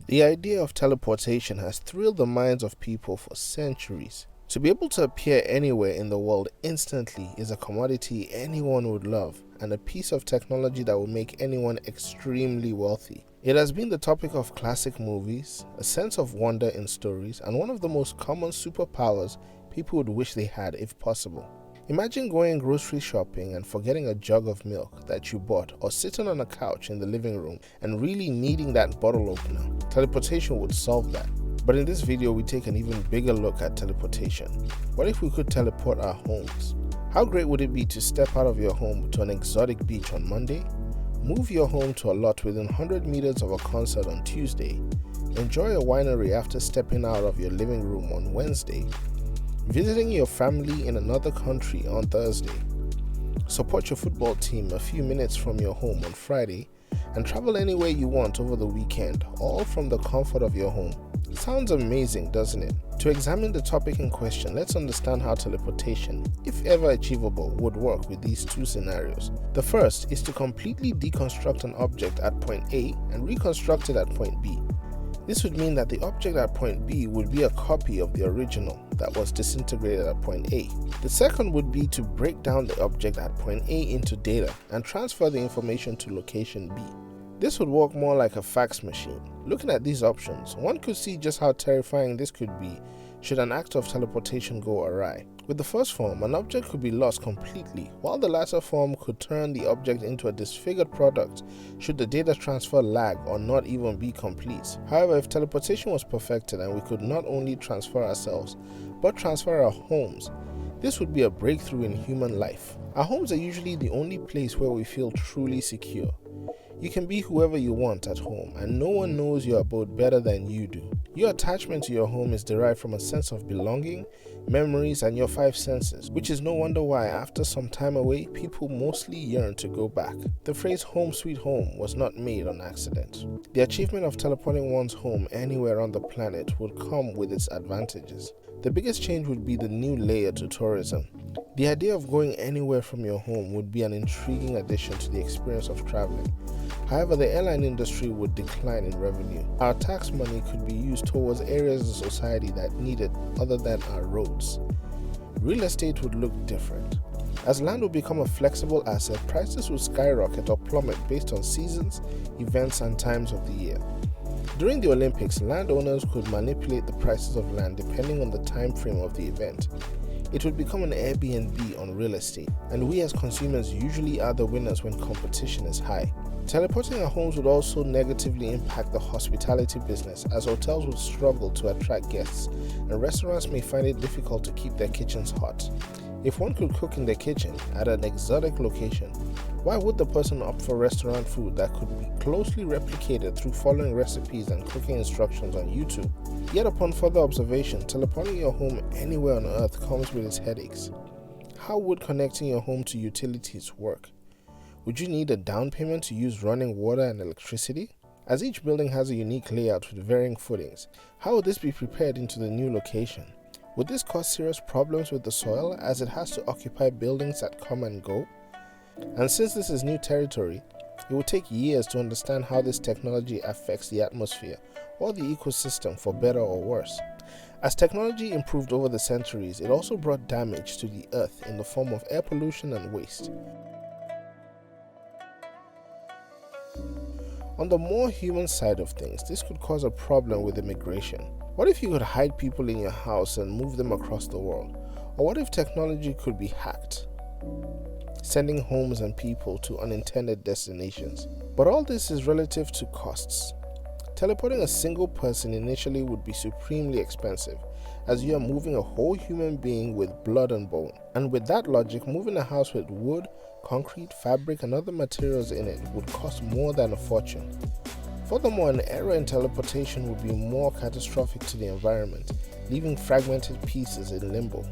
The idea of teleportation has thrilled the minds of people for centuries. To be able to appear anywhere in the world instantly is a commodity anyone would love, and a piece of technology that will make anyone extremely wealthy. It has been the topic of classic movies, a sense of wonder in stories, and one of the most common superpowers people would wish they had if possible. Imagine going grocery shopping and forgetting a jug of milk that you bought, or sitting on a couch in the living room and really needing that bottle opener. Teleportation would solve that. But in this video, we take an even bigger look at teleportation. What if we could teleport our homes? How great would it be to step out of your home to an exotic beach on Monday, move your home to a lot within 100 meters of a concert on Tuesday, enjoy a winery after stepping out of your living room on Wednesday, visiting your family in another country on Thursday, support your football team a few minutes from your home on Friday, and travel anywhere you want over the weekend, all from the comfort of your home. Sounds amazing, doesn't it? To examine the topic in question, let's understand how teleportation, if ever achievable, would work with these two scenarios. The first is to completely deconstruct an object at point A and reconstruct it at point B. This would mean that the object at point B would be a copy of the original that was disintegrated at point A. The second would be to break down the object at point A into data and transfer the information to location B. This would work more like a fax machine. Looking at these options, one could see just how terrifying this could be should an act of teleportation go awry. With the first form, an object could be lost completely, while the latter form could turn the object into a disfigured product should the data transfer lag or not even be complete. However, if teleportation was perfected and we could not only transfer ourselves, but transfer our homes, this would be a breakthrough in human life. Our homes are usually the only place where we feel truly secure. You can be whoever you want at home, and no one knows your abode better than you do. Your attachment to your home is derived from a sense of belonging, memories, and your five senses, which is no wonder why, after some time away, people mostly yearn to go back. The phrase "home sweet home" was not made on accident. The achievement of teleporting one's home anywhere on the planet would come with its advantages. The biggest change would be the new layer to tourism. The idea of going anywhere from your home would be an intriguing addition to the experience of traveling. However, the airline industry would decline in revenue. Our tax money could be used towards areas of society that need it other than our roads. Real estate would look different. As land would become a flexible asset, prices would skyrocket or plummet based on seasons, events, and times of the year. During the Olympics, landowners could manipulate the prices of land depending on the time frame of the event. It would become an Airbnb on real estate, and we as consumers usually are the winners when competition is high. Teleporting our homes would also negatively impact the hospitality business, as hotels would struggle to attract guests, and restaurants may find it difficult to keep their kitchens hot. If one could cook in their kitchen at an exotic location, why would the person opt for restaurant food that could be closely replicated through following recipes and cooking instructions on YouTube? Yet upon further observation, teleporting your home anywhere on Earth comes with its headaches. How would connecting your home to utilities work? Would you need a down payment to use running water and electricity? As each building has a unique layout with varying footings, how would this be prepared into the new location? Would this cause serious problems with the soil, as it has to occupy buildings that come and go? And since this is new territory, it would take years to understand how this technology affects the atmosphere or the ecosystem for better or worse. As technology improved over the centuries, it also brought damage to the earth in the form of air pollution and waste. On the more human side of things, this could cause a problem with immigration. What if you could hide people in your house and move them across the world? Or what if technology could be hacked, sending homes and people to unintended destinations? But all this is relative to costs. Teleporting a single person initially would be supremely expensive, as you are moving a whole human being with blood and bone. And with that logic, moving a house with wood, concrete, fabric, and other materials in it would cost more than a fortune. Furthermore, an error in teleportation would be more catastrophic to the environment, leaving fragmented pieces in limbo.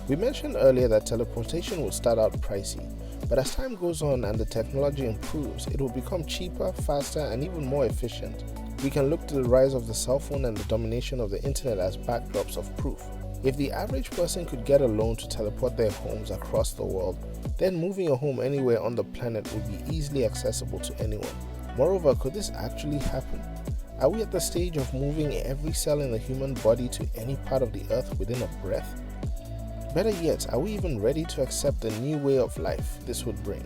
We mentioned earlier that teleportation would start out pricey, but as time goes on and the technology improves, it will become cheaper, faster, and even more efficient. We can look to the rise of the cell phone and the domination of the internet as backdrops of proof. If the average person could get a loan to teleport their homes across the world, then moving a home anywhere on the planet would be easily accessible to anyone. Moreover, could this actually happen? Are we at the stage of moving every cell in the human body to any part of the earth within a breath? Better yet, are we even ready to accept the new way of life this would bring?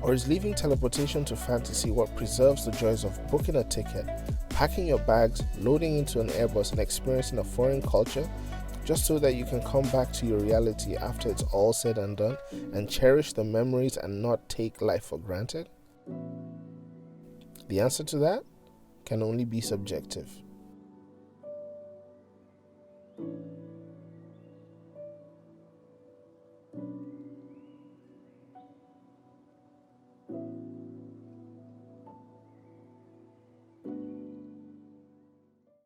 Or is leaving teleportation to fantasy what preserves the joys of booking a ticket, packing your bags, loading into an Airbus and experiencing a foreign culture, just so that you can come back to your reality after it's all said and done and cherish the memories and not take life for granted? The answer to that can only be subjective.